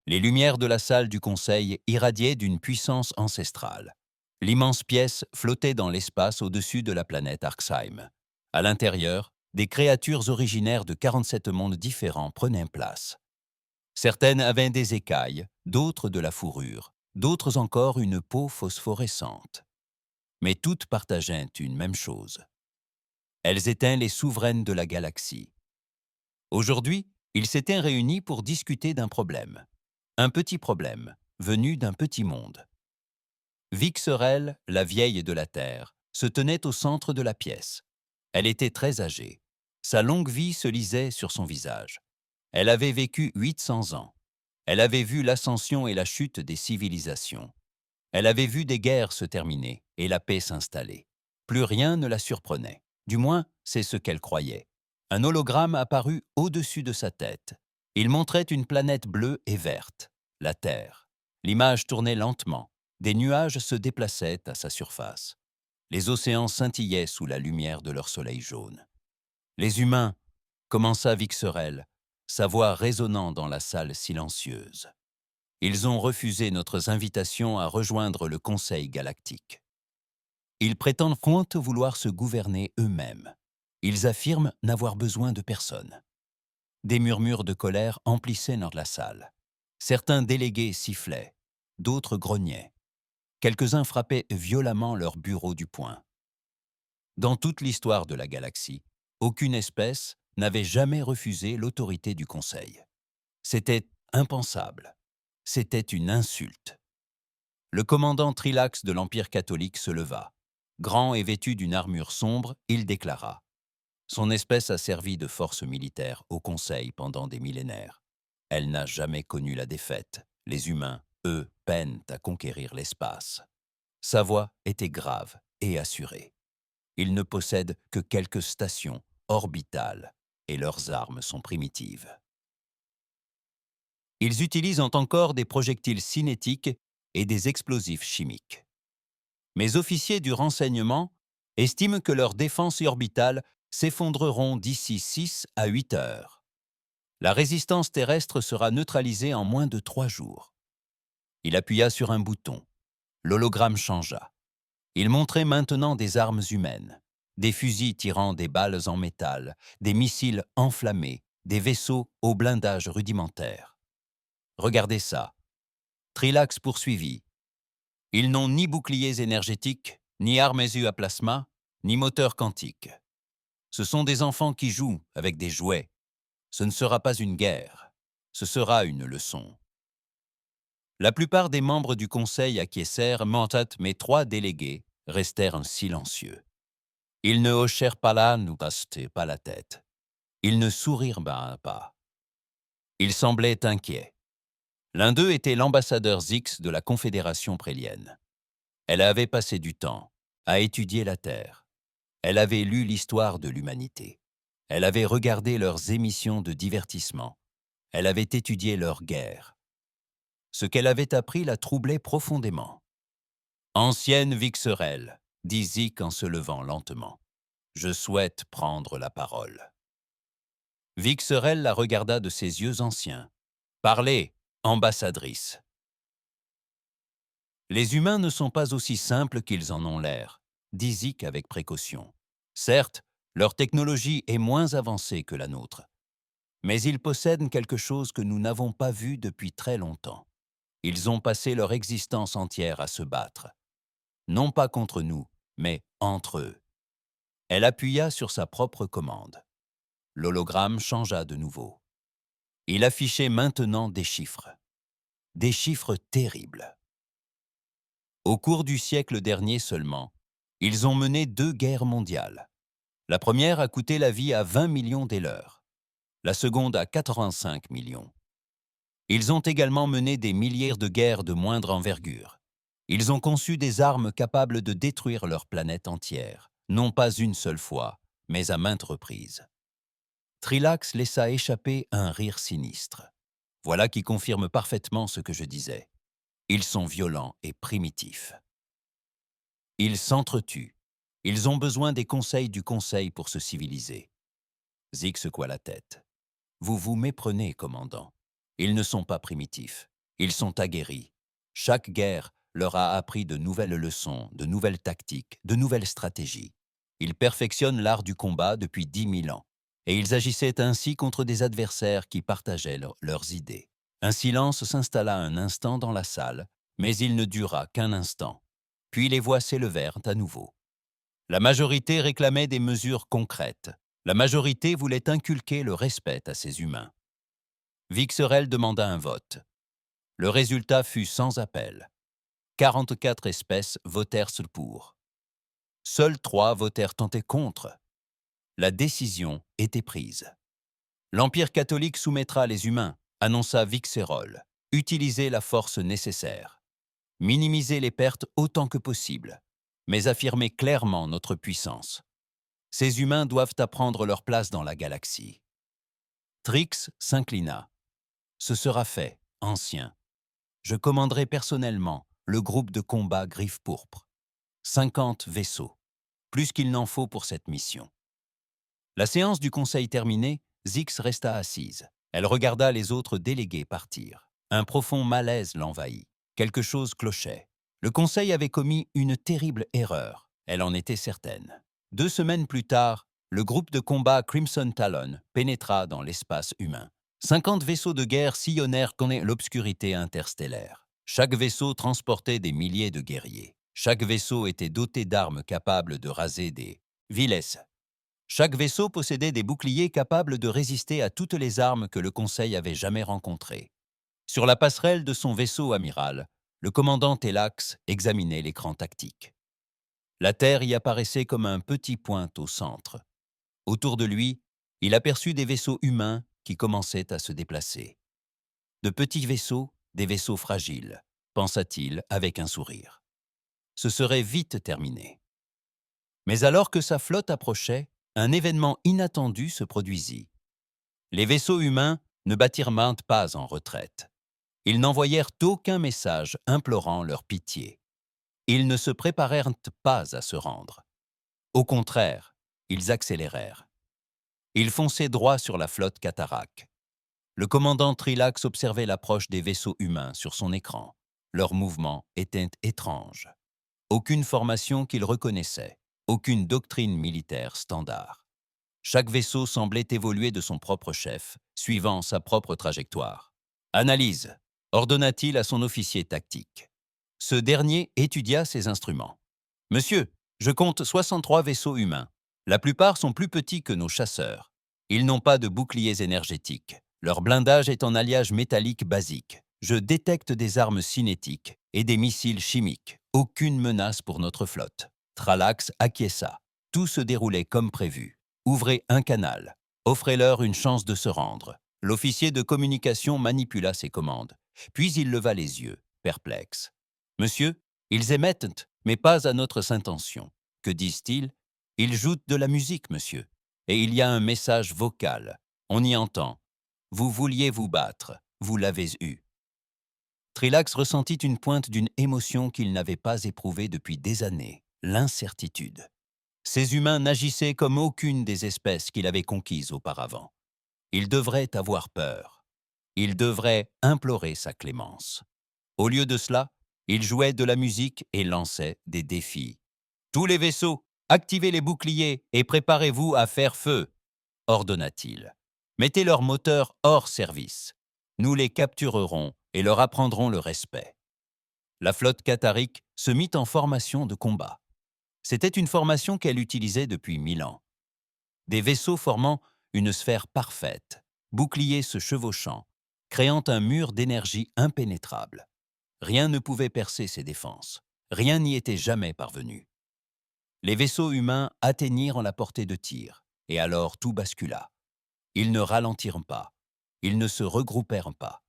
Les lumières de la salle du conseil irradiaient d'une puissance ancestrale. L'immense pièce flottait dans l'espace au-dessus de la planète Arxheim. À l'intérieur, des créatures originaires de 47 mondes différents prenaient place. Certaines avaient des écailles, d'autres de la fourrure, d'autres encore une peau phosphorescente. Mais toutes partageaient une même chose. Elles étaient les souveraines de la galaxie. Aujourd'hui, ils s'étaient réunis pour discuter d'un problème. Un petit problème, venu d'un petit monde. Vixerelle, la vieille de la Terre, se tenait au centre de la pièce. Elle était très âgée. Sa longue vie se lisait sur son visage. Elle avait vécu 800 ans. Elle avait vu l'ascension et la chute des civilisations. Elle avait vu des guerres se terminer et la paix s'installer. Plus rien ne la surprenait. Du moins, c'est ce qu'elle croyait. Un hologramme apparut au-dessus de sa tête. Il montrait une planète bleue et verte, la Terre. L'image tournait lentement. Des nuages se déplaçaient à sa surface. Les océans scintillaient sous la lumière de leur soleil jaune. Les humains, commença Vixerelle, sa voix résonnant dans la salle silencieuse. Ils ont refusé notre invitation à rejoindre le Conseil galactique. Ils prétendent compte vouloir se gouverner eux-mêmes. Ils affirment n'avoir besoin de personne. Des murmures de colère emplissaient la salle. Certains délégués sifflaient, d'autres grognaient. Quelques-uns frappaient violemment leur bureau du poing. Dans toute l'histoire de la galaxie, aucune espèce n'avait jamais refusé l'autorité du Conseil. C'était impensable. C'était une insulte. Le commandant Trilax de l'Empire catholique se leva. Grand et vêtu d'une armure sombre, il déclara : « Son espèce a servi de force militaire au Conseil pendant des millénaires. Elle n'a jamais connu la défaite. Les humains, eux, peinent à conquérir l'espace. » Sa voix était grave et assurée. Ils ne possèdent que quelques stations orbitales et leurs armes sont primitives. Ils utilisent encore des projectiles cinétiques et des explosifs chimiques. Mes officiers du renseignement estiment que leurs défenses orbitales s'effondreront d'ici 6 à 8 heures. La résistance terrestre sera neutralisée en moins de 3 jours. Il appuya sur un bouton. L'hologramme changea. Il montrait maintenant des armes humaines, des fusils tirant des balles en métal, des missiles enflammés, des vaisseaux au blindage rudimentaire. Regardez ça. Trilax poursuivit. Ils n'ont ni boucliers énergétiques, ni armes à plasma, ni moteurs quantiques. Ce sont des enfants qui jouent avec des jouets. Ce ne sera pas une guerre. Ce sera une leçon. La plupart des membres du conseil acquiescèrent, mais 3 délégués restèrent silencieux. Ils ne hochèrent pas pas la tête. Ils ne sourirent pas. Ils semblaient inquiets. L'un d'eux était l'ambassadeur Zix de la Confédération prélienne. Elle avait passé du temps à étudier la Terre. Elle avait lu l'histoire de l'humanité. Elle avait regardé leurs émissions de divertissement. Elle avait étudié leurs guerres. Ce qu'elle avait appris la troublait profondément. « Ancienne Vixerelle, » dit Zik en se levant lentement. « Je souhaite prendre la parole. » Vixerelle la regarda de ses yeux anciens. « Parlez, ambassadrice. » Les humains ne sont pas aussi simples qu'ils en ont l'air, dit Zik avec précaution. Certes, leur technologie est moins avancée que la nôtre. Mais ils possèdent quelque chose que nous n'avons pas vu depuis très longtemps. Ils ont passé leur existence entière à se battre. Non pas contre nous, mais entre eux. Elle appuya sur sa propre commande. L'hologramme changea de nouveau. Il affichait maintenant des chiffres. Des chiffres terribles. Au cours du siècle dernier seulement, ils ont mené 2 guerres mondiales. La première a coûté la vie à 20 millions d'éleurs. La seconde à 85 millions. Ils ont également mené des milliers de guerres de moindre envergure. Ils ont conçu des armes capables de détruire leur planète entière, non pas une seule fois, mais à maintes reprises. Trilax laissa échapper un rire sinistre. Voilà qui confirme parfaitement ce que je disais. Ils sont violents et primitifs. Ils s'entretuent. Ils ont besoin des conseils du Conseil pour se civiliser. Zik secoua la tête. Vous vous méprenez, commandant. Ils ne sont pas primitifs. Ils sont aguerris. Chaque guerre leur a appris de nouvelles leçons, de nouvelles tactiques, de nouvelles stratégies. Ils perfectionnent l'art du combat depuis 10 000 ans, et ils agissaient ainsi contre des adversaires qui partageaient leurs idées. Un silence s'installa un instant dans la salle, mais il ne dura qu'un instant. Puis les voix s'élevèrent à nouveau. La majorité réclamait des mesures concrètes. La majorité voulait inculquer le respect à ces humains. Vixerel demanda un vote. Le résultat fut sans appel. 44 espèces votèrent pour. Seuls 3 votèrent contre. La décision était prise. L'Empire catholique soumettra les humains, annonça Vixerol. Utilisez la force nécessaire. Minimiser les pertes autant que possible, mais affirmer clairement notre puissance. Ces humains doivent apprendre leur place dans la galaxie. Trix s'inclina. Ce sera fait, ancien. Je commanderai personnellement le groupe de combat Griffe Pourpre. 50 vaisseaux, plus qu'il n'en faut pour cette mission. La séance du conseil terminée, Zix resta assise. Elle regarda les autres délégués partir. Un profond malaise l'envahit. Quelque chose clochait. Le conseil avait commis une terrible erreur. Elle en était certaine. 2 semaines plus tard, le groupe de combat Crimson Talon pénétra dans l'espace humain. 50 vaisseaux de guerre sillonnèrent l'obscurité interstellaire. Chaque vaisseau transportait des milliers de guerriers. Chaque vaisseau était doté d'armes capables de raser des viles. Chaque vaisseau possédait des boucliers capables de résister à toutes les armes que le Conseil avait jamais rencontrées. Sur la passerelle de son vaisseau amiral, le commandant Telax examinait l'écran tactique. La Terre y apparaissait comme un petit point au centre. Autour de lui, il aperçut des vaisseaux humains qui commençaient à se déplacer. De petits vaisseaux, des vaisseaux fragiles, pensa-t-il avec un sourire. Ce serait vite terminé. Mais alors que sa flotte approchait, un événement inattendu se produisit. Les vaisseaux humains ne battirent maintes pas en retraite. Ils n'envoyèrent aucun message implorant leur pitié. Ils ne se préparèrent pas à se rendre. Au contraire, ils accélérèrent. Ils fonçaient droit sur la flotte Catarac. Le commandant Trilax observait l'approche des vaisseaux humains sur son écran. Leurs mouvements étaient étranges. Aucune formation qu'il reconnaissait, aucune doctrine militaire standard. Chaque vaisseau semblait évoluer de son propre chef, suivant sa propre trajectoire. « Analyse », ordonna-t-il à son officier tactique. Ce dernier étudia ses instruments. « Monsieur, je compte 63 vaisseaux humains. La plupart sont plus petits que nos chasseurs. Ils n'ont pas de boucliers énergétiques. Leur blindage est en alliage métallique basique. Je détecte des armes cinétiques et des missiles chimiques. Aucune menace pour notre flotte. » Tralax acquiesça. Tout se déroulait comme prévu. Ouvrez un canal. Offrez-leur une chance de se rendre. L'officier de communication manipula ses commandes. Puis il leva les yeux, perplexe. « Monsieur, ils émettent, mais pas à notre intention. Que disent-ils? Ils jouent de la musique, monsieur. Et il y a un message vocal. On y entend. Vous vouliez vous battre. Vous l'avez eu. » Trilax ressentit une pointe d'une émotion qu'il n'avait pas éprouvée depuis des années, l'incertitude. Ces humains n'agissaient comme aucune des espèces qu'il avait conquises auparavant. Ils devraient avoir peur. Ils devraient implorer sa clémence. Au lieu de cela, ils jouaient de la musique et lançaient des défis. « Tous les vaisseaux, activez les boucliers et préparez-vous à faire feu !» ordonna-t-il. « Mettez leurs moteurs hors service. Nous les capturerons et leur apprendrons le respect. » La flotte catarique se mit en formation de combat. C'était une formation qu'elle utilisait depuis 1000 ans. Des vaisseaux formant une sphère parfaite, boucliers se chevauchant, créant un mur d'énergie impénétrable. Rien ne pouvait percer ces défenses. Rien n'y était jamais parvenu. Les vaisseaux humains atteignirent la portée de tir, et alors tout bascula. Ils ne ralentirent pas. Ils ne se regroupèrent pas.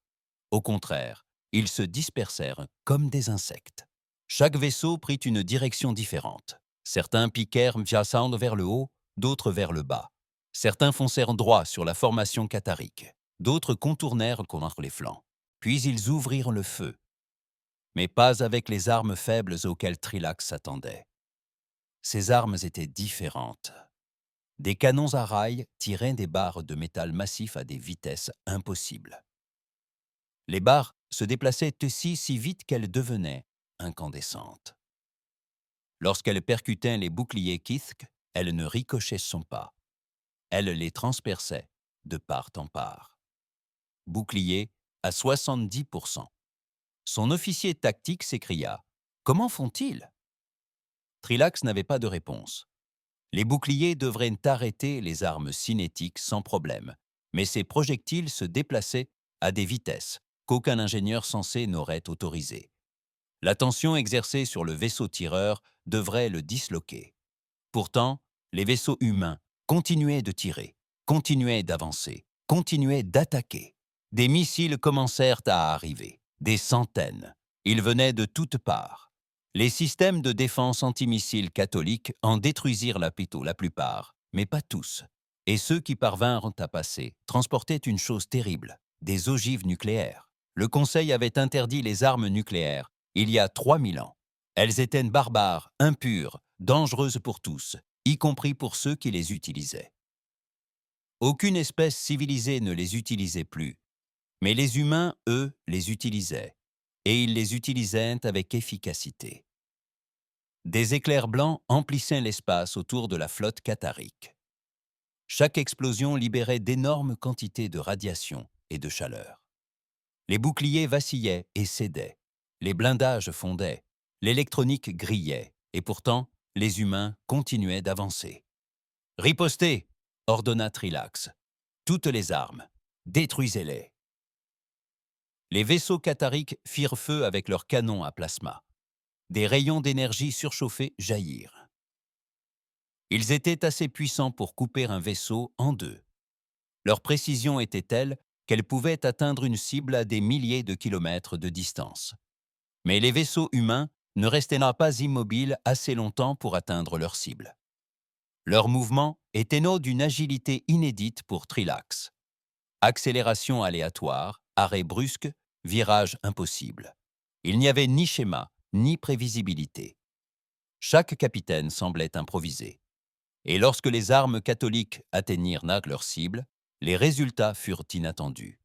Au contraire, ils se dispersèrent comme des insectes. Chaque vaisseau prit une direction différente. Certains piquèrent vers le haut, d'autres vers le bas. Certains foncèrent droit sur la formation catarique. D'autres contournèrent contre les flancs. Puis ils ouvrirent le feu. Mais pas avec les armes faibles auxquelles Trilax s'attendait. Ces armes étaient différentes. Des canons à rails tiraient des barres de métal massif à des vitesses impossibles. Les barres se déplaçait aussi si vite qu'elle devenait incandescente. Lorsqu'elle percutait les boucliers Kithk, elle ne ricochait son pas. Elle les transperçait de part en part. Bouclier à 70%. Son officier tactique s'écria « Comment font-ils » Trilax n'avait pas de réponse. Les boucliers devraient arrêter les armes cinétiques sans problème, mais ces projectiles se déplaçaient à des vitesses qu'aucun ingénieur censé n'aurait autorisées. La tension exercée sur le vaisseau tireur devrait le disloquer. Pourtant, les vaisseaux humains continuaient de tirer, continuaient d'avancer, continuaient d'attaquer. Des missiles commencèrent à arriver, des centaines. Ils venaient de toutes parts. Les systèmes de défense antimissiles catholiques en détruisirent la plupart, mais pas tous. Et ceux qui parvinrent à passer transportaient une chose terrible, des ogives nucléaires. Le Conseil avait interdit les armes nucléaires il y a 3000 ans. Elles étaient barbares, impures, dangereuses pour tous, y compris pour ceux qui les utilisaient. Aucune espèce civilisée ne les utilisait plus, mais les humains, eux, les utilisaient, et ils les utilisaient avec efficacité. Des éclairs blancs emplissaient l'espace autour de la flotte catharique. Chaque explosion libérait d'énormes quantités de radiation et de chaleur. Les boucliers vacillaient et cédaient, les blindages fondaient, l'électronique grillait, et pourtant, les humains continuaient d'avancer. « Ripostez !» ordonna Trilax. « Toutes les armes, détruisez-les !» Les vaisseaux cathariques firent feu avec leurs canons à plasma. Des rayons d'énergie surchauffés jaillirent. Ils étaient assez puissants pour couper un vaisseau en deux. Leur précision était telle qu'elle pouvait atteindre une cible à des milliers de kilomètres de distance. Mais les vaisseaux humains ne restaient pas immobiles assez longtemps pour atteindre leur cible. Leurs mouvements étaient nés d'une agilité inédite pour Trilax. Accélération aléatoire, arrêt brusque, virage impossible. Il n'y avait ni schéma, ni prévisibilité. Chaque capitaine semblait improviser. Et lorsque les armes catholiques atteignirent leur cible, les résultats furent inattendus.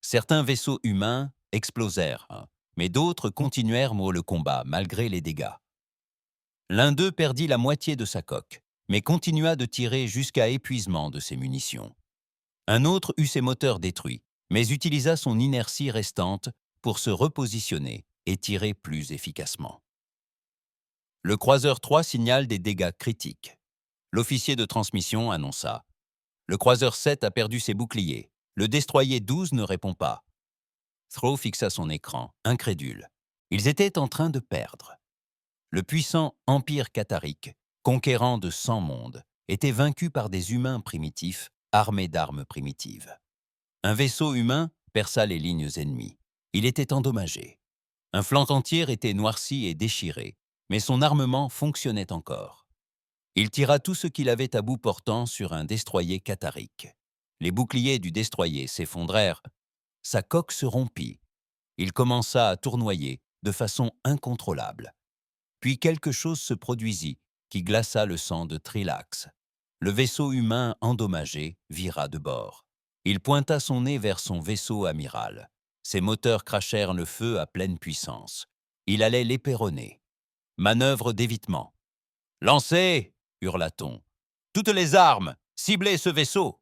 Certains vaisseaux humains explosèrent, mais d'autres continuèrent le combat malgré les dégâts. L'un d'eux perdit la moitié de sa coque, mais continua de tirer jusqu'à épuisement de ses munitions. Un autre eut ses moteurs détruits, mais utilisa son inertie restante pour se repositionner et tirer plus efficacement. Le croiseur 3 signale des dégâts critiques. L'officier de transmission annonça « Le croiseur 7 a perdu ses boucliers. Le destroyer 12 ne répond pas. » Thraw fixa son écran, incrédule. Ils étaient en train de perdre. Le puissant empire catharique, conquérant de 100 mondes, était vaincu par des humains primitifs, armés d'armes primitives. Un vaisseau humain perça les lignes ennemies. Il était endommagé. Un flanc entier était noirci et déchiré, mais son armement fonctionnait encore. Il tira tout ce qu'il avait à bout portant sur un destroyer catharique. Les boucliers du destroyer s'effondrèrent. Sa coque se rompit. Il commença à tournoyer de façon incontrôlable. Puis quelque chose se produisit qui glaça le sang de Trilax. Le vaisseau humain endommagé vira de bord. Il pointa son nez vers son vaisseau amiral. Ses moteurs crachèrent le feu à pleine puissance. Il allait l'éperonner. Manœuvre d'évitement. « Lancez !» hurla-t-on. « Toutes les armes! Ciblez ce vaisseau !»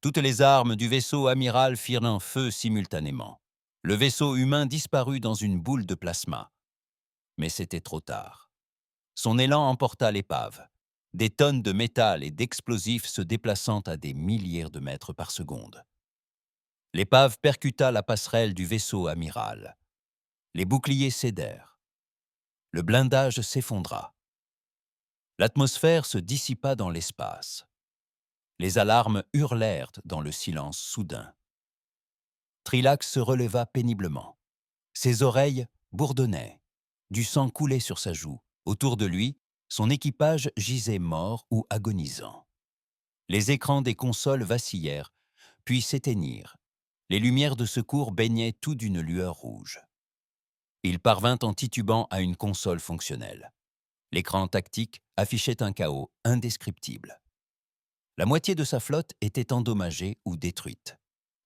Toutes les armes du vaisseau amiral firent un feu simultanément. Le vaisseau humain disparut dans une boule de plasma. Mais c'était trop tard. Son élan emporta l'épave. Des tonnes de métal et d'explosifs se déplaçant à des milliers de mètres par seconde. L'épave percuta la passerelle du vaisseau amiral. Les boucliers cédèrent. Le blindage s'effondra. L'atmosphère se dissipa dans l'espace. Les alarmes hurlèrent dans le silence soudain. Trilax se releva péniblement. Ses oreilles bourdonnaient. Du sang coulait sur sa joue. Autour de lui, son équipage gisait mort ou agonisant. Les écrans des consoles vacillèrent, puis s'éteignirent. Les lumières de secours baignaient tout d'une lueur rouge. Il parvint en titubant à une console fonctionnelle. L'écran tactique affichait un chaos indescriptible. La moitié de sa flotte était endommagée ou détruite.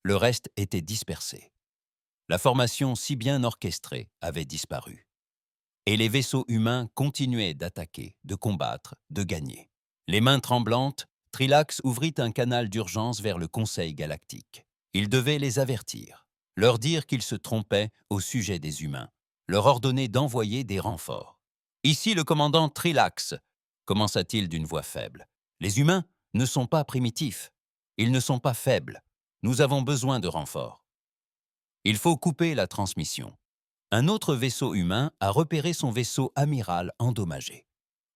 Le reste était dispersé. La formation si bien orchestrée avait disparu. Et les vaisseaux humains continuaient d'attaquer, de combattre, de gagner. Les mains tremblantes, Trilax ouvrit un canal d'urgence vers le Conseil galactique. Il devait les avertir, leur dire qu'ils se trompaient au sujet des humains, leur ordonner d'envoyer des renforts. « Ici le commandant Trilax », commença-t-il d'une voix faible. « Les humains ne sont pas primitifs. Ils ne sont pas faibles. Nous avons besoin de renforts. Il faut couper la transmission. » Un autre vaisseau humain a repéré son vaisseau amiral endommagé.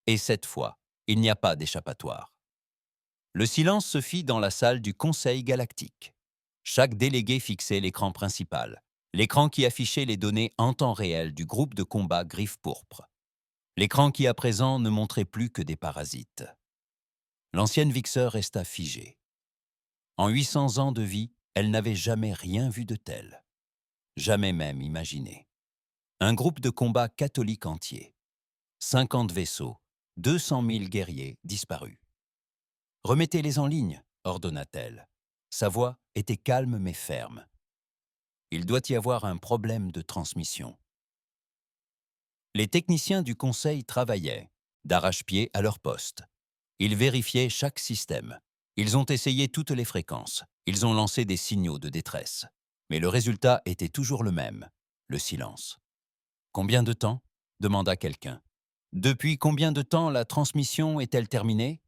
Et cette fois, il n'y a pas d'échappatoire. Le silence se fit dans la salle du Conseil galactique. Chaque délégué fixait l'écran principal, l'écran qui affichait les données en temps réel du groupe de combat Griffe Pourpre. L'écran qui à présent ne montrait plus que des parasites. L'ancienne Vixeur resta figée. En 800 ans de vie, elle n'avait jamais rien vu de tel. Jamais même imaginé. Un groupe de combat catholique entier. 50 vaisseaux, 200 000 guerriers disparus. « Remettez-les en ligne », ordonna-t-elle. Sa voix était calme mais ferme. « Il doit y avoir un problème de transmission. » Les techniciens du Conseil travaillaient, d'arrache-pied à leur poste. Ils vérifiaient chaque système. Ils ont essayé toutes les fréquences. Ils ont lancé des signaux de détresse. Mais le résultat était toujours le même, le silence. « Combien de temps ?» demanda quelqu'un. « Depuis combien de temps la transmission est-elle terminée ?»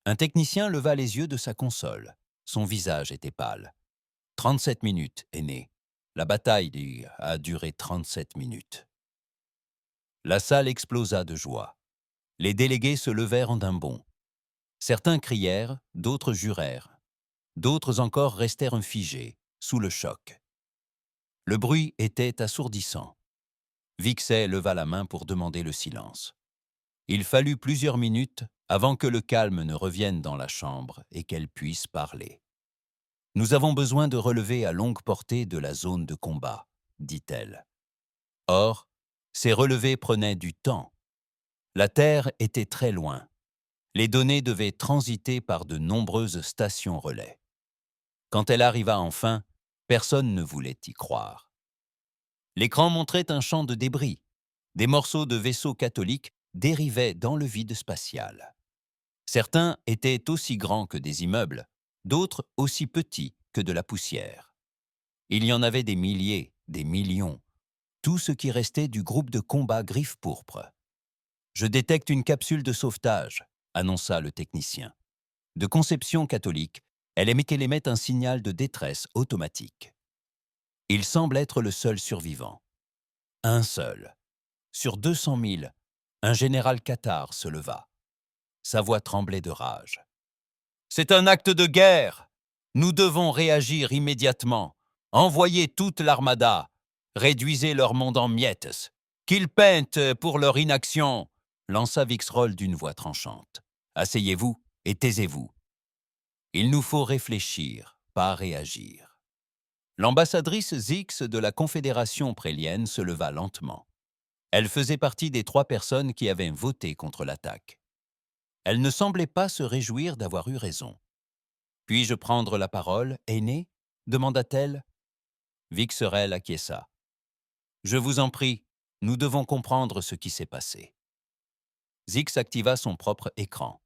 Un technicien leva les yeux de sa console. Son visage était pâle. « 37 minutes, aîné. La bataille a duré 37 minutes. » La salle explosa de joie. Les délégués se levèrent en un bond. Certains crièrent, d'autres jurèrent. D'autres encore restèrent figés, sous le choc. Le bruit était assourdissant. Vixey leva la main pour demander le silence. Il fallut plusieurs minutes avant que le calme ne revienne dans la chambre et qu'elle puisse parler. « Nous avons besoin de relevés à longue portée de la zone de combat, » dit-elle. Or, ces relevés prenaient du temps. La Terre était très loin. Les données devaient transiter par de nombreuses stations relais. Quand elle arriva enfin, personne ne voulait y croire. L'écran montrait un champ de débris. Des morceaux de vaisseaux catholiques dérivaient dans le vide spatial. Certains étaient aussi grands que des immeubles, d'autres aussi petits que de la poussière. Il y en avait des milliers, des millions, tout ce qui restait du groupe de combat Griffe Pourpre. « Je détecte une capsule de sauvetage », annonça le technicien. De conception catholique, elle émettait un signal de détresse automatique. Il semble être le seul survivant. Un seul. Sur 200 000, un général cathare se leva. Sa voix tremblait de rage. « C'est un acte de guerre. Nous devons réagir immédiatement. Envoyez toute l'armada. Réduisez leur monde en miettes. Qu'ils peintent pour leur inaction, » lança Vixroll d'une voix tranchante. « Asseyez-vous et taisez-vous. Il nous faut réfléchir, pas réagir. » L'ambassadrice Zix de la Confédération prélienne se leva lentement. Elle faisait partie des 3 personnes qui avaient voté contre l'attaque. Elle ne semblait pas se réjouir d'avoir eu raison. « Puis-je prendre la parole, aîné ?» demanda-t-elle. Vixerel acquiesça. « Je vous en prie, nous devons comprendre ce qui s'est passé. » Zix activa son propre écran.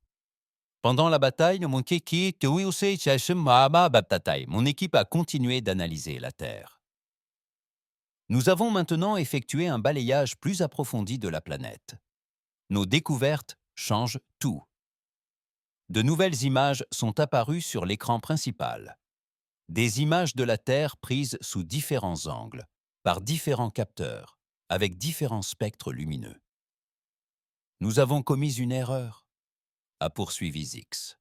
Pendant la bataille, mon équipe a continué d'analyser la Terre. Nous avons maintenant effectué un balayage plus approfondi de la planète. Nos découvertes changent tout. De nouvelles images sont apparues sur l'écran principal. Des images de la Terre prises sous différents angles, par différents capteurs, avec différents spectres lumineux. « Nous avons commis une erreur », a poursuivi Zix.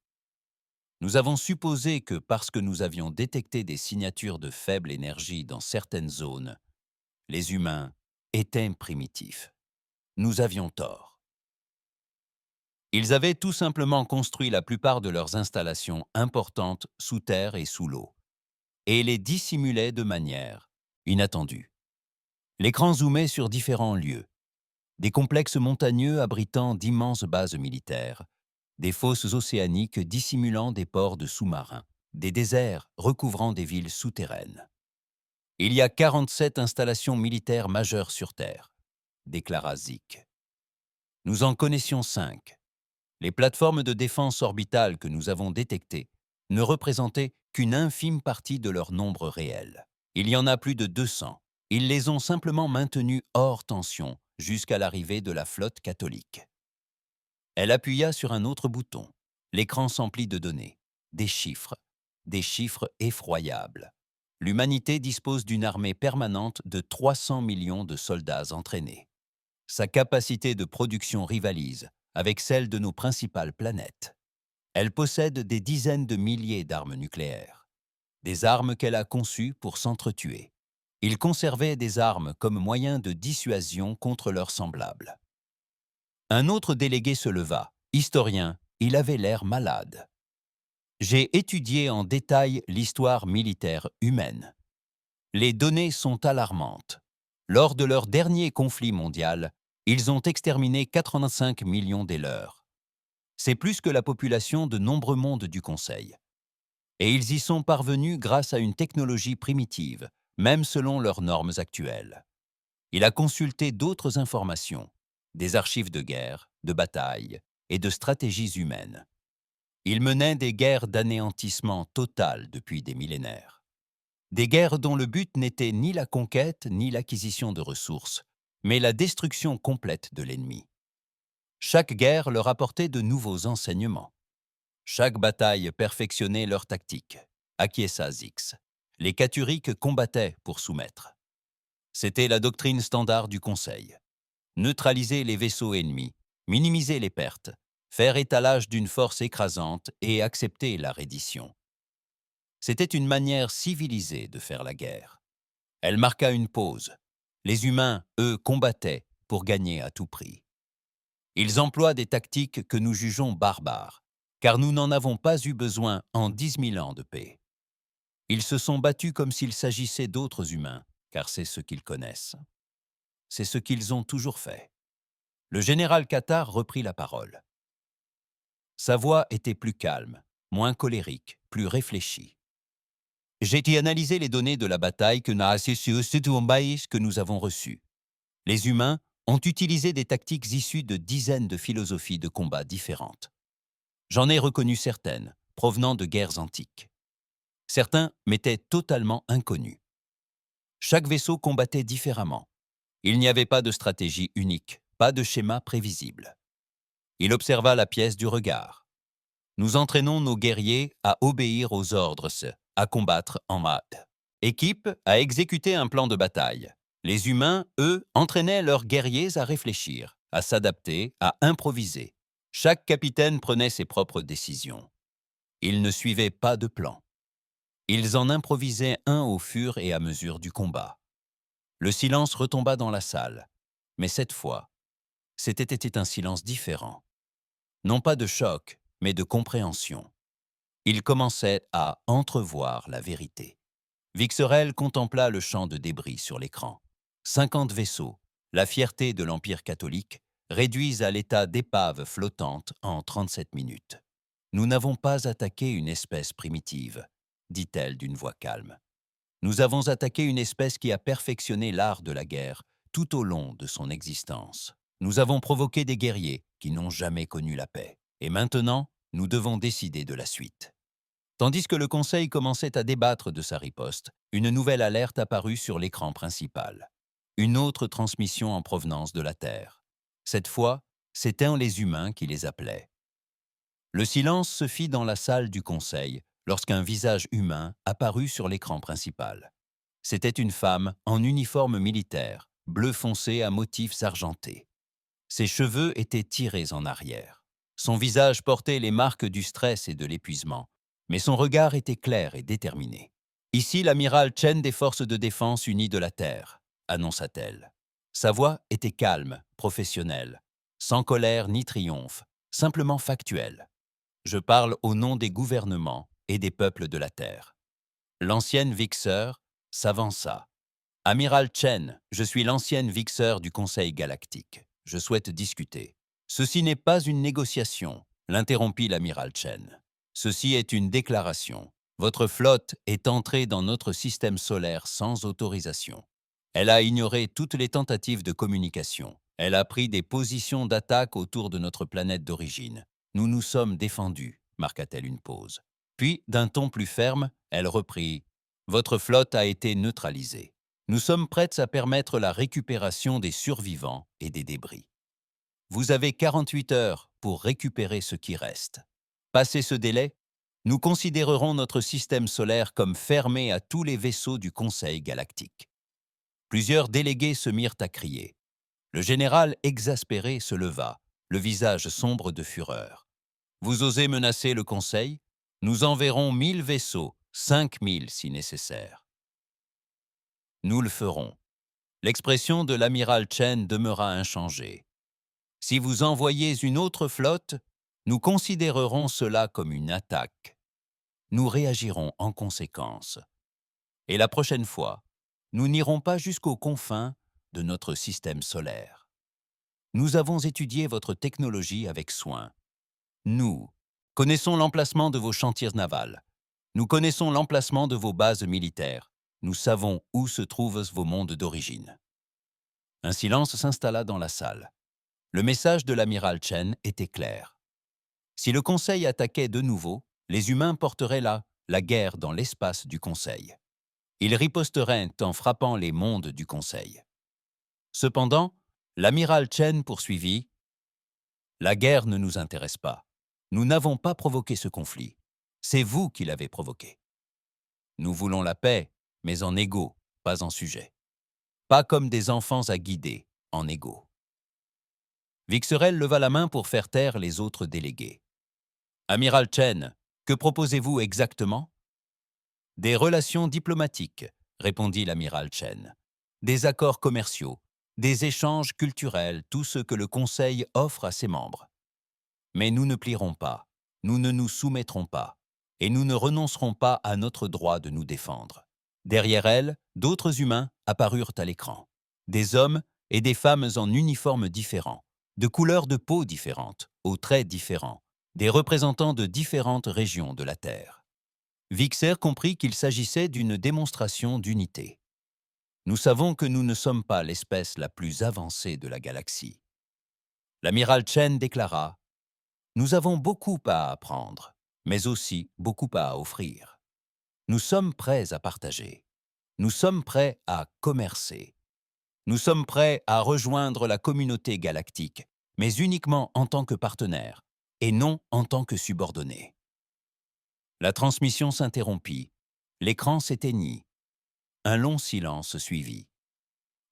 « Nous avons supposé que parce que nous avions détecté des signatures de faible énergie dans certaines zones, les humains étaient primitifs. Nous avions tort. Ils avaient tout simplement construit la plupart de leurs installations importantes sous terre et sous l'eau, et les dissimulaient de manière inattendue. L'écran zoomait sur différents lieux, des complexes montagneux abritant d'immenses bases militaires, des fosses océaniques dissimulant des ports de sous-marins, des déserts recouvrant des villes souterraines. Il y a 47 installations militaires majeures sur Terre, déclara Zik. Nous en connaissions 5. Les plateformes de défense orbitale que nous avons détectées ne représentaient qu'une infime partie de leur nombre réel. Il y en a plus de 200. Ils les ont simplement maintenues hors tension jusqu'à l'arrivée de la flotte catholique. Elle appuya sur un autre bouton. L'écran s'emplit de données, des chiffres effroyables. L'humanité dispose d'une armée permanente de 300 millions de soldats entraînés. Sa capacité de production rivalise avec celle de nos principales planètes. Elle possède des dizaines de milliers d'armes nucléaires, des armes qu'elle a conçues pour s'entretuer. Ils conservaient des armes comme moyen de dissuasion contre leurs semblables. Un autre délégué se leva. Historien, il avait l'air malade. J'ai étudié en détail l'histoire militaire humaine. Les données sont alarmantes. Lors de leur dernier conflit mondial, ils ont exterminé 85 millions des leurs. C'est plus que la population de nombreux mondes du Conseil. Et ils y sont parvenus grâce à une technologie primitive, même selon leurs normes actuelles. Il a consulté d'autres informations, des archives de guerre, de bataille et de stratégies humaines. Il menait des guerres d'anéantissement total depuis des millénaires. Des guerres dont le but n'était ni la conquête ni l'acquisition de ressources, mais la destruction complète de l'ennemi. Chaque guerre leur apportait de nouveaux enseignements. Chaque bataille perfectionnait leur tactique, acquiesça Zix. Les Cathuriques combattaient pour soumettre. C'était la doctrine standard du Conseil. Neutraliser les vaisseaux ennemis, minimiser les pertes, faire étalage d'une force écrasante et accepter la reddition. C'était une manière civilisée de faire la guerre. Elle marqua une pause. Les humains, eux, combattaient pour gagner à tout prix. Ils emploient des tactiques que nous jugeons barbares, car nous n'en avons pas eu besoin en 10 000 ans de paix. Ils se sont battus comme s'il s'agissait d'autres humains, car c'est ce qu'ils connaissent. C'est ce qu'ils ont toujours fait. Le général Qatar reprit la parole. Sa voix était plus calme, moins colérique, plus réfléchie. J'ai analysé les données de la bataille que nous avons reçues. Les humains ont utilisé des tactiques issues de dizaines de philosophies de combat différentes. J'en ai reconnu certaines, provenant de guerres antiques. Certains m'étaient totalement inconnus. Chaque vaisseau combattait différemment. Il n'y avait pas de stratégie unique, pas de schéma prévisible. Il observa la pièce du regard. Nous entraînons nos guerriers à obéir aux ordres, à combattre en mode équipe, à exécuter un plan de bataille. Les humains, eux, entraînaient leurs guerriers à réfléchir, à s'adapter, à improviser. Chaque capitaine prenait ses propres décisions. Ils ne suivaient pas de plan. Ils en improvisaient un au fur et à mesure du combat. Le silence retomba dans la salle, mais cette fois, c'était un silence différent. Non pas de choc, mais de compréhension. Ils commençaient à entrevoir la vérité. Vixerel contempla le champ de débris sur l'écran. 50 vaisseaux, la fierté de l'Empire catholique, réduisent à l'état d'épave flottante en 37 minutes. Nous n'avons pas attaqué une espèce primitive, dit-elle d'une voix calme. Nous avons attaqué une espèce qui a perfectionné l'art de la guerre tout au long de son existence. Nous avons provoqué des guerriers qui n'ont jamais connu la paix. Et maintenant, nous devons décider de la suite. Tandis que le Conseil commençait à débattre de sa riposte, une nouvelle alerte apparut sur l'écran principal. Une autre transmission en provenance de la Terre. Cette fois, c'étaient les humains qui les appelaient. Le silence se fit dans la salle du Conseil lorsqu'un visage humain apparut sur l'écran principal. C'était une femme en uniforme militaire, bleu foncé à motifs argentés. Ses cheveux étaient tirés en arrière. Son visage portait les marques du stress et de l'épuisement, mais son regard était clair et déterminé. « Ici l'amiral Chen des Forces de défense unies de la Terre », annonça-t-elle. Sa voix était calme, professionnelle, sans colère ni triomphe, simplement factuelle. « Je parle au nom des gouvernements et des peuples de la Terre. » L'ancienne Vixeur s'avança. « Amiral Chen, je suis l'ancienne Vixeur du Conseil galactique. Je souhaite discuter. » « Ceci n'est pas une négociation, » l'interrompit l'amiral Chen. « Ceci est une déclaration. Votre flotte est entrée dans notre système solaire sans autorisation. Elle a ignoré toutes les tentatives de communication. Elle a pris des positions d'attaque autour de notre planète d'origine. Nous nous sommes défendus, marqua-t-elle une pause. Puis, d'un ton plus ferme, elle reprit « Votre flotte a été neutralisée. Nous sommes prêtes à permettre la récupération des survivants et des débris. Vous avez 48 heures pour récupérer ce qui reste. Passé ce délai, nous considérerons notre système solaire comme fermé à tous les vaisseaux du Conseil galactique. » Plusieurs délégués se mirent à crier. Le général exaspéré se leva, le visage sombre de fureur. « Vous osez menacer le Conseil? Nous enverrons 1000 vaisseaux, 5000 si nécessaire. » « Nous le ferons. » L'expression de l'amiral Chen demeura inchangée. « Si vous envoyez une autre flotte, nous considérerons cela comme une attaque. Nous réagirons en conséquence. Et la prochaine fois, nous n'irons pas jusqu'aux confins de notre système solaire. Nous avons étudié votre technologie avec soin. Nous connaissons l'emplacement de vos chantiers navals. Nous connaissons l'emplacement de vos bases militaires. Nous savons où se trouvent vos mondes d'origine. » Un silence s'installa dans la salle. Le message de l'amiral Chen était clair. Si le Conseil attaquait de nouveau, les humains porteraient la guerre dans l'espace du Conseil. Ils riposteraient en frappant les mondes du Conseil. Cependant, l'amiral Chen poursuivit « La guerre ne nous intéresse pas. Nous n'avons pas provoqué ce conflit. C'est vous qui l'avez provoqué. Nous voulons la paix, mais en égaux, pas en sujet. Pas comme des enfants à guider, en égaux. » Vixerel leva la main pour faire taire les autres délégués. « Amiral Chen, que proposez-vous exactement ?»« Des relations diplomatiques, » répondit l'amiral Chen. « Des accords commerciaux, des échanges culturels, tout ce que le Conseil offre à ses membres. Mais nous ne plierons pas, nous ne nous soumettrons pas, et nous ne renoncerons pas à notre droit de nous défendre. » Derrière elle, d'autres humains apparurent à l'écran. Des hommes et des femmes en uniformes différents, de couleurs de peau différentes, aux traits différents, des représentants de différentes régions de la Terre. Vixer comprit qu'il s'agissait d'une démonstration d'unité. Nous savons que nous ne sommes pas l'espèce la plus avancée de la galaxie. L'amiral Chen déclara « Nous avons beaucoup à apprendre, mais aussi beaucoup à offrir. Nous sommes prêts à partager. Nous sommes prêts à commercer. Nous sommes prêts à rejoindre la communauté galactique, mais uniquement en tant que partenaires et non en tant que subordonnés. » La transmission s'interrompit. L'écran s'éteignit. Un long silence suivit.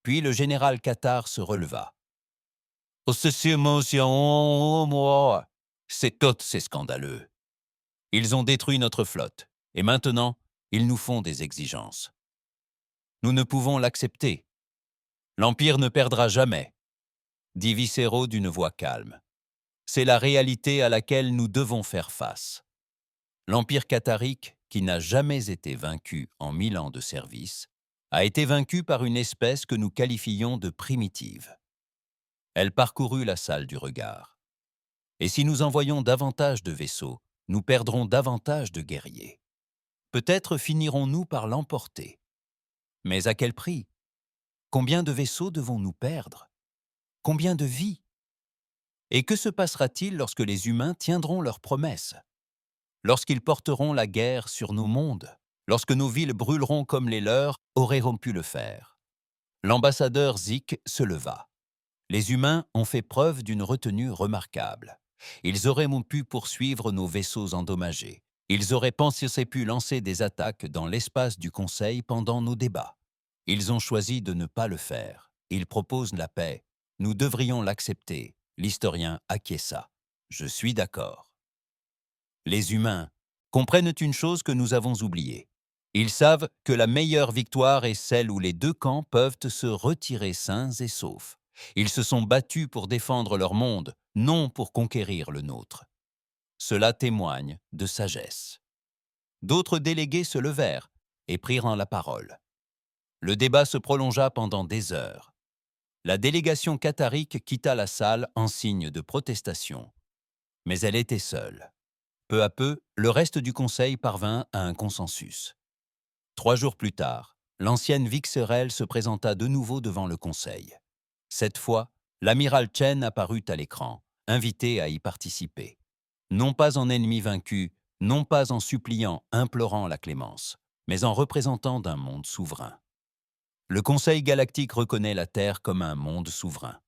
Puis le général Cathar se releva. « C'est scandaleux. Ils ont détruit notre flotte, et maintenant, ils nous font des exigences. Nous ne pouvons l'accepter. L'Empire ne perdra jamais, » dit Viscero d'une voix calme. « C'est la réalité à laquelle nous devons faire face. L'Empire catharique, qui n'a jamais été vaincu en 1000 ans de service, a été vaincu par une espèce que nous qualifions de primitive. » Elle parcourut la salle du regard. « Et si nous envoyons davantage de vaisseaux, nous perdrons davantage de guerriers. Peut-être finirons-nous par l'emporter. Mais à quel prix? Combien de vaisseaux devons-nous perdre? Combien de vies? Et que se passera-t-il lorsque les humains tiendront leurs promesses? Lorsqu'ils porteront la guerre sur nos mondes? Lorsque nos villes brûleront comme les leurs auraient pu le faire? » L'ambassadeur Zik se leva. Les humains ont fait preuve d'une retenue remarquable. Ils auraient pu poursuivre nos vaisseaux endommagés. Ils auraient pensé pu lancer des attaques dans l'espace du Conseil pendant nos débats. Ils ont choisi de ne pas le faire. Ils proposent la paix. Nous devrions l'accepter. L'historien acquiesça. Je suis d'accord. Les humains comprennent une chose que nous avons oubliée. Ils savent que la meilleure victoire est celle où les deux camps peuvent se retirer sains et saufs. Ils se sont battus pour défendre leur monde, non pour conquérir le nôtre. Cela témoigne de sagesse. D'autres délégués se levèrent et prirent la parole. Le débat se prolongea pendant des heures. La délégation catharique quitta la salle en signe de protestation. Mais elle était seule. Peu à peu, le reste du conseil parvint à un consensus. 3 jours plus tard, l'ancienne Vixerel se présenta de nouveau devant le conseil. Cette fois, l'amiral Chen apparut à l'écran, invité à y participer. Non pas en ennemi vaincu, non pas en suppliant, implorant la clémence, mais en représentant d'un monde souverain. Le Conseil galactique reconnaît la Terre comme un monde souverain.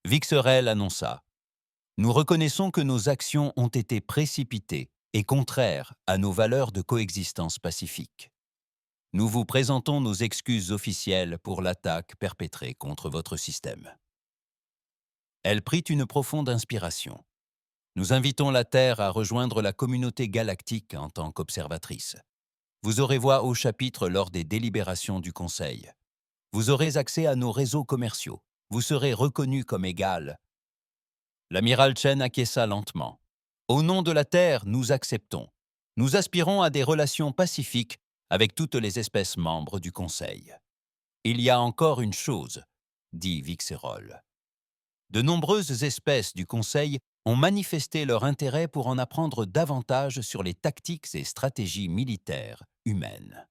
Vixerel annonça « Nous reconnaissons que nos actions ont été précipitées et contraires à nos valeurs de coexistence pacifique. Nous vous présentons nos excuses officielles pour l'attaque perpétrée contre votre système. » Elle prit une profonde inspiration. Nous invitons la Terre à rejoindre la communauté galactique en tant qu'observatrice. Vous aurez voix au chapitre lors des délibérations du Conseil. Vous aurez accès à nos réseaux commerciaux. Vous serez reconnu comme égal. L'amiral Chen acquiesça lentement. Au nom de la Terre, nous acceptons. Nous aspirons à des relations pacifiques avec toutes les espèces membres du Conseil. Il y a encore une chose, dit Vixerol. De nombreuses espèces du Conseil ont manifesté leur intérêt pour en apprendre davantage sur les tactiques et stratégies militaires humaines.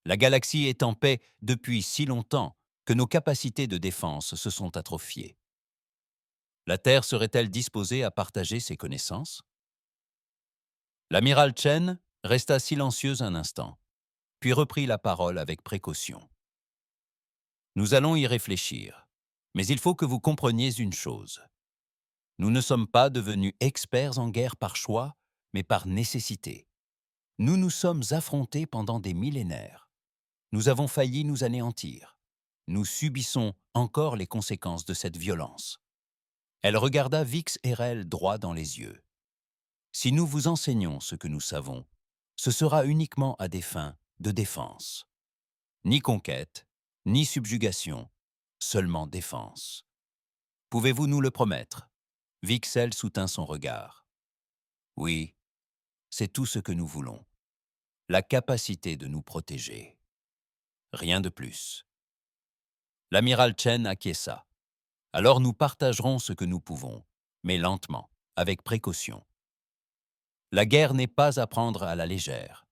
La galaxie est en paix depuis si longtemps que nos capacités de défense se sont atrophiées. La Terre serait-elle disposée à partager ses connaissances? L'amiral Chen resta silencieux un instant, puis reprit la parole avec précaution. Nous allons y réfléchir, mais il faut que vous compreniez une chose. Nous ne sommes pas devenus experts en guerre par choix, mais par nécessité. Nous nous sommes affrontés pendant des millénaires. Nous avons failli nous anéantir. Nous subissons encore les conséquences de cette violence. Elle regarda Vixerel droit dans les yeux. Si nous vous enseignons ce que nous savons, ce sera uniquement à des fins de défense. Ni conquête, ni subjugation, seulement défense. Pouvez-vous nous le promettre? Vixel soutint son regard. Oui, c'est tout ce que nous voulons. La capacité de nous protéger. Rien de plus. L'amiral Chen acquiesça. Alors nous partagerons ce que nous pouvons, mais lentement, avec précaution. La guerre n'est pas à prendre à la légère.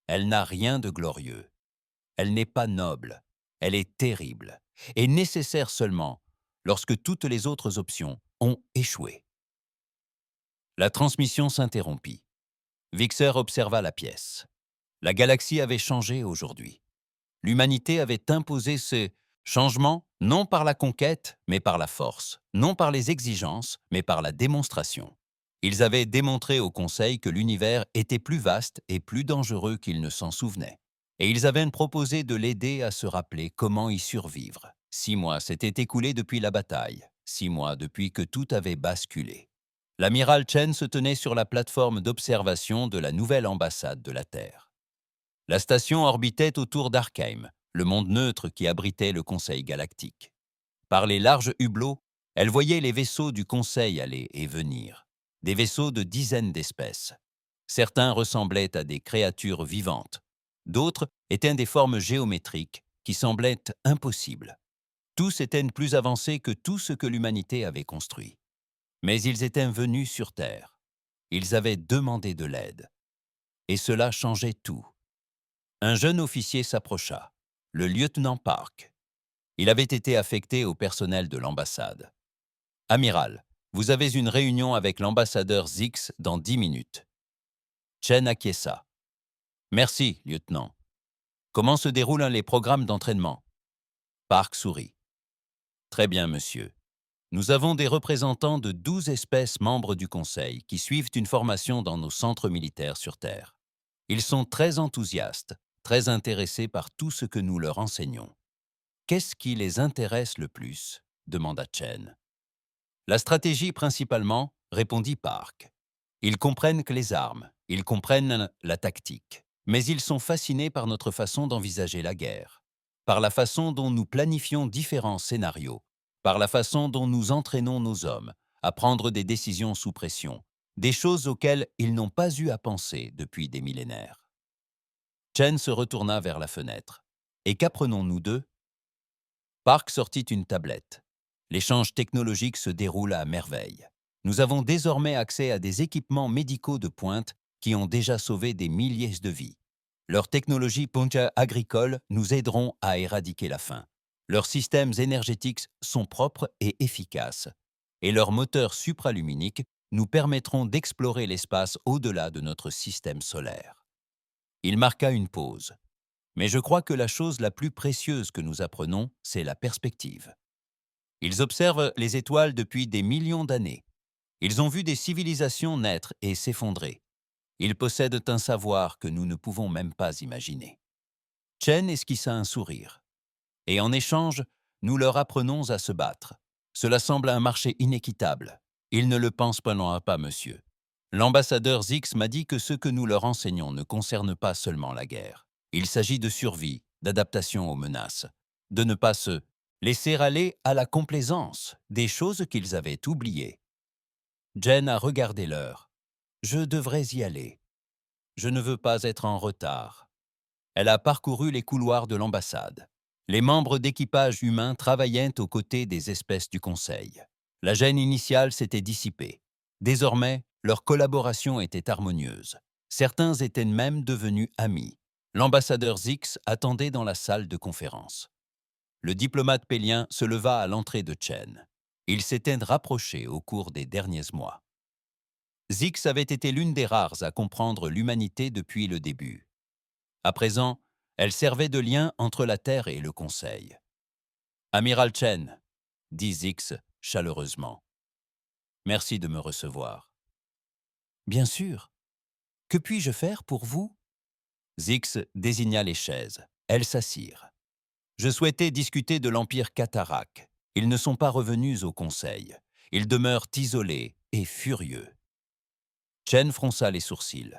Elle n'a rien de glorieux. Elle n'est pas noble. Elle est terrible et nécessaire seulement lorsque toutes les autres options ont échoué. La transmission s'interrompit. Vixer observa la pièce. La galaxie avait changé aujourd'hui. L'humanité avait imposé ce changement non par la conquête, mais par la force, non par les exigences, mais par la démonstration. Ils avaient démontré au Conseil que l'univers était plus vaste et plus dangereux qu'ils ne s'en souvenaient. Et ils avaient proposé de l'aider à se rappeler comment y survivre. 6 mois s'étaient écoulés depuis la bataille, 6 mois depuis que tout avait basculé. L'amiral Chen se tenait sur la plateforme d'observation de la nouvelle ambassade de la Terre. La station orbitait autour d'Arkheim, le monde neutre qui abritait le Conseil galactique. Par les larges hublots, elle voyait les vaisseaux du Conseil aller et venir, des vaisseaux de dizaines d'espèces. Certains ressemblaient à des créatures vivantes, d'autres étaient des formes géométriques qui semblaient impossibles. Tous étaient plus avancés que tout ce que l'humanité avait construit. Mais ils étaient venus sur Terre. Ils avaient demandé de l'aide. Et cela changeait tout. Un jeune officier s'approcha, le lieutenant Park. Il avait été affecté au personnel de l'ambassade. « Amiral, vous avez une réunion avec l'ambassadeur Zix dans 10 minutes. » Chen acquiesça. « Merci, lieutenant. Comment se déroulent les programmes d'entraînement ?» Park sourit. « Très bien, monsieur. Nous avons des représentants de 12 espèces membres du Conseil qui suivent une formation dans nos centres militaires sur Terre. Ils sont très enthousiastes, très intéressés par tout ce que nous leur enseignons. Qu'est-ce qui les intéresse le plus? Demanda Chen. La stratégie principalement, répondit Park. Ils comprennent que les armes, ils comprennent la tactique, mais ils sont fascinés par notre façon d'envisager la guerre, par la façon dont nous planifions différents scénarios, par la façon dont nous entraînons nos hommes à prendre des décisions sous pression, des choses auxquelles ils n'ont pas eu à penser depuis des millénaires. Chen se retourna vers la fenêtre. « Et qu'apprenons-nous d'eux ?» Park sortit une tablette. L'échange technologique se déroule à merveille. Nous avons désormais accès à des équipements médicaux de pointe qui ont déjà sauvé des milliers de vies. Leurs technologies Punja agricoles nous aideront à éradiquer la faim. Leurs systèmes énergétiques sont propres et efficaces. Et leurs moteurs supraluminiques nous permettront d'explorer l'espace au-delà de notre système solaire. Il marqua une pause. Mais je crois que la chose la plus précieuse que nous apprenons, c'est la perspective. Ils observent les étoiles depuis des millions d'années. Ils ont vu des civilisations naître et s'effondrer. Ils possèdent un savoir que nous ne pouvons même pas imaginer. Chen esquissa un sourire. Et en échange, nous leur apprenons à se battre. Cela semble un marché inéquitable. Ils ne le pensent pas, monsieur. L'ambassadeur Zix m'a dit que ce que nous leur enseignons ne concerne pas seulement la guerre. Il s'agit de survie, d'adaptation aux menaces, de ne pas se laisser aller à la complaisance des choses qu'ils avaient oubliées. Jen a regardé l'heure. Je devrais y aller. Je ne veux pas être en retard. Elle a parcouru les couloirs de l'ambassade. Les membres d'équipage humains travaillaient aux côtés des espèces du Conseil. La gêne initiale s'était dissipée. Désormais, leur collaboration était harmonieuse. Certains étaient même devenus amis. L'ambassadeur Zix attendait dans la salle de conférence. Le diplomate pélien se leva à l'entrée de Chen. Ils s'étaient rapprochés au cours des derniers mois. Zix avait été l'une des rares à comprendre l'humanité depuis le début. À présent, elle servait de lien entre la Terre et le Conseil. « Amiral Chen », dit Zix chaleureusement. « Merci de me recevoir. »« Bien sûr. Que puis-je faire pour vous ?» Zix désigna les chaises. Elles s'assirent. « Je souhaitais discuter de l'Empire Cataract. Ils ne sont pas revenus au Conseil. Ils demeurent isolés et furieux. » Chen fronça les sourcils.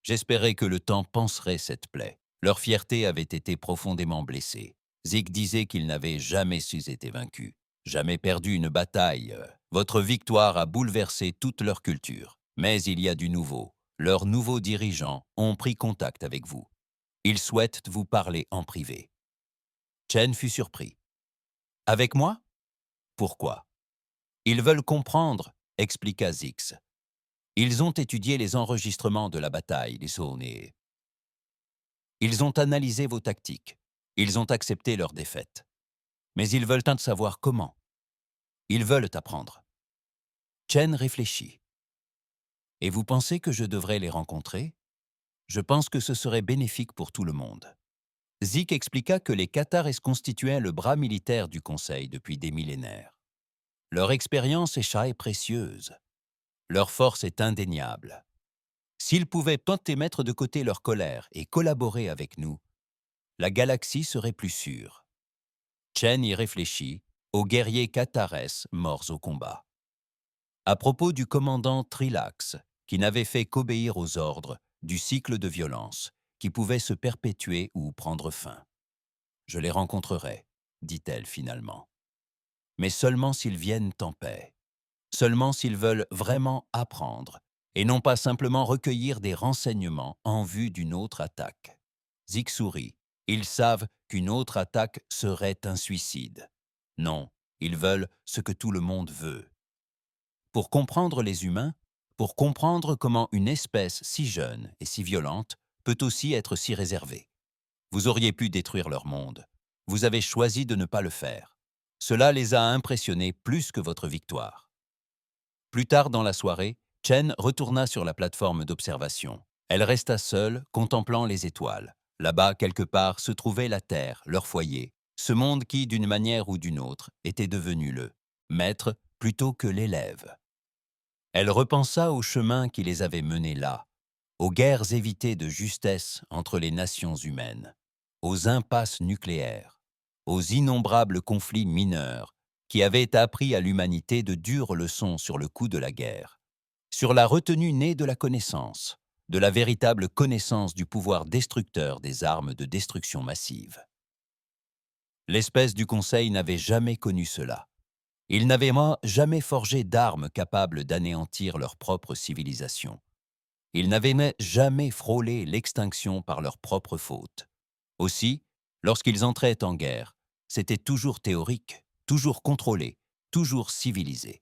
J'espérais que le temps panserait cette plaie. Leur fierté avait été profondément blessée. Zix disait qu'ils n'avaient jamais su été vaincus, jamais perdu une bataille. Votre victoire a bouleversé toute leur culture. Mais il y a du nouveau. Leurs nouveaux dirigeants ont pris contact avec vous. Ils souhaitent vous parler en privé. Chen fut surpris. Avec moi? Pourquoi? Ils veulent comprendre, expliqua Zix. Ils ont étudié les enregistrements de la bataille, les Saulnais. Ils ont analysé vos tactiques. Ils ont accepté leur défaite. Mais ils veulent savoir comment. Ils veulent apprendre. Chen réfléchit. Et vous pensez que je devrais les rencontrer? Je pense que ce serait bénéfique pour tout le monde. Zix expliqua que les Qataris constituaient le bras militaire du Conseil depuis des millénaires. Leur expérience est précieuse. Leur force est indéniable. S'ils pouvaient tenter mettre de côté leur colère et collaborer avec nous, la galaxie serait plus sûre. Chen y réfléchit aux guerriers Qatares morts au combat. À propos du commandant Trilax, qui n'avait fait qu'obéir aux ordres du cycle de violence, qui pouvait se perpétuer ou prendre fin. Je les rencontrerai, dit-elle finalement. Mais seulement s'ils viennent en paix. Seulement s'ils veulent vraiment apprendre, et non pas simplement recueillir des renseignements en vue d'une autre attaque. Zix sourit. Ils savent qu'une autre attaque serait un suicide. Non, ils veulent ce que tout le monde veut. Pour comprendre les humains, pour comprendre comment une espèce si jeune et si violente peut aussi être si réservée. Vous auriez pu détruire leur monde. Vous avez choisi de ne pas le faire. Cela les a impressionnés plus que votre victoire. Plus tard dans la soirée, Chen retourna sur la plateforme d'observation. Elle resta seule, contemplant les étoiles. Là-bas, quelque part, se trouvait la Terre, leur foyer, ce monde qui, d'une manière ou d'une autre, était devenu le maître plutôt que l'élève. Elle repensa aux chemins qui les avaient menés là, aux guerres évitées de justesse entre les nations humaines, aux impasses nucléaires, aux innombrables conflits mineurs qui avaient appris à l'humanité de dures leçons sur le coût de la guerre, sur la retenue née de la connaissance, de la véritable connaissance du pouvoir destructeur des armes de destruction massive. L'espèce du Conseil n'avait jamais connu cela. Ils n'avaient jamais forgé d'armes capables d'anéantir leur propre civilisation. Ils n'avaient jamais frôlé l'extinction par leur propre faute. Aussi, lorsqu'ils entraient en guerre, c'était toujours théorique, toujours contrôlé, toujours civilisé.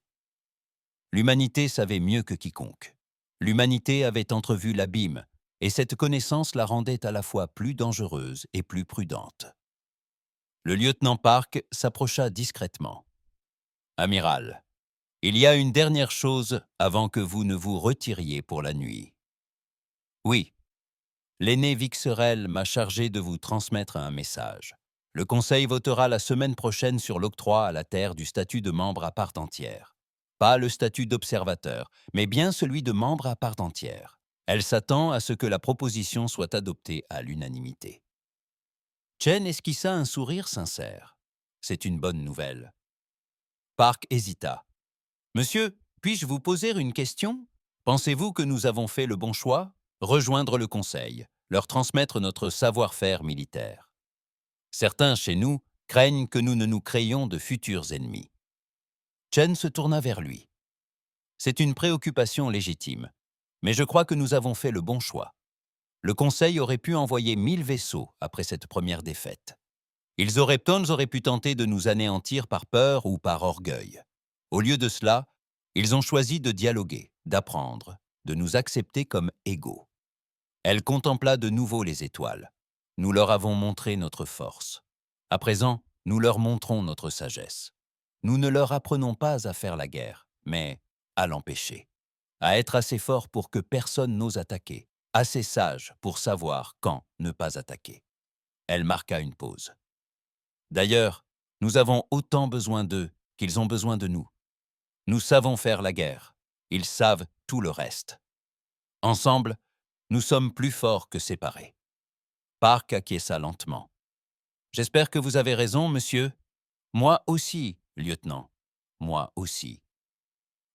L'humanité savait mieux que quiconque. L'humanité avait entrevu l'abîme, et cette connaissance la rendait à la fois plus dangereuse et plus prudente. Le lieutenant Park s'approcha discrètement. « Amiral, il y a une dernière chose avant que vous ne vous retiriez pour la nuit. » « Oui, l'aîné Vixerel m'a chargé de vous transmettre un message. Le Conseil votera la semaine prochaine sur l'octroi à la Terre du statut de membre à part entière. Pas le statut d'observateur, mais bien celui de membre à part entière. Elle s'attend à ce que la proposition soit adoptée à l'unanimité. » Chen esquissa un sourire sincère. C'est une bonne nouvelle. Park hésita. « Monsieur, puis-je vous poser une question? Pensez-vous que nous avons fait le bon choix? Rejoindre le Conseil, leur transmettre notre savoir-faire militaire. Certains chez nous craignent que nous ne nous créions de futurs ennemis. » Chen se tourna vers lui. « C'est une préoccupation légitime, mais je crois que nous avons fait le bon choix. Le Conseil aurait pu envoyer 1000 vaisseaux après cette première défaite. Ils auraient pu tenter de nous anéantir par peur ou par orgueil. Au lieu de cela, ils ont choisi de dialoguer, d'apprendre, de nous accepter comme égaux. » Elle contempla de nouveau les étoiles. Nous leur avons montré notre force. À présent, nous leur montrons notre sagesse. Nous ne leur apprenons pas à faire la guerre, mais à l'empêcher. À être assez fort pour que personne n'ose attaquer, assez sage pour savoir quand ne pas attaquer. Elle marqua une pause. D'ailleurs, nous avons autant besoin d'eux qu'ils ont besoin de nous. Nous savons faire la guerre. Ils savent tout le reste. Ensemble, nous sommes plus forts que séparés. Park acquiesça lentement. « J'espère que vous avez raison, monsieur. Moi aussi, lieutenant. Moi aussi. »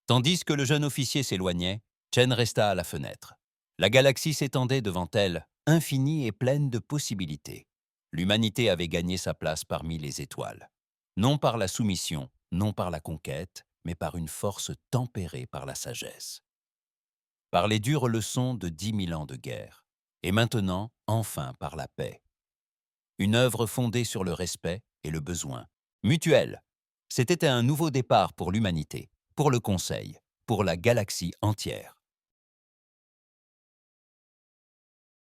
Tandis que le jeune officier s'éloignait, Chen resta à la fenêtre. La galaxie s'étendait devant elle, infinie et pleine de possibilités. L'humanité avait gagné sa place parmi les étoiles. Non par la soumission, non par la conquête, mais par une force tempérée par la sagesse. Par les dures leçons de 10 000 ans de guerre. Et maintenant, enfin, par la paix. Une œuvre fondée sur le respect et le besoin. Mutuel. C'était un nouveau départ pour l'humanité, pour le Conseil, pour la galaxie entière.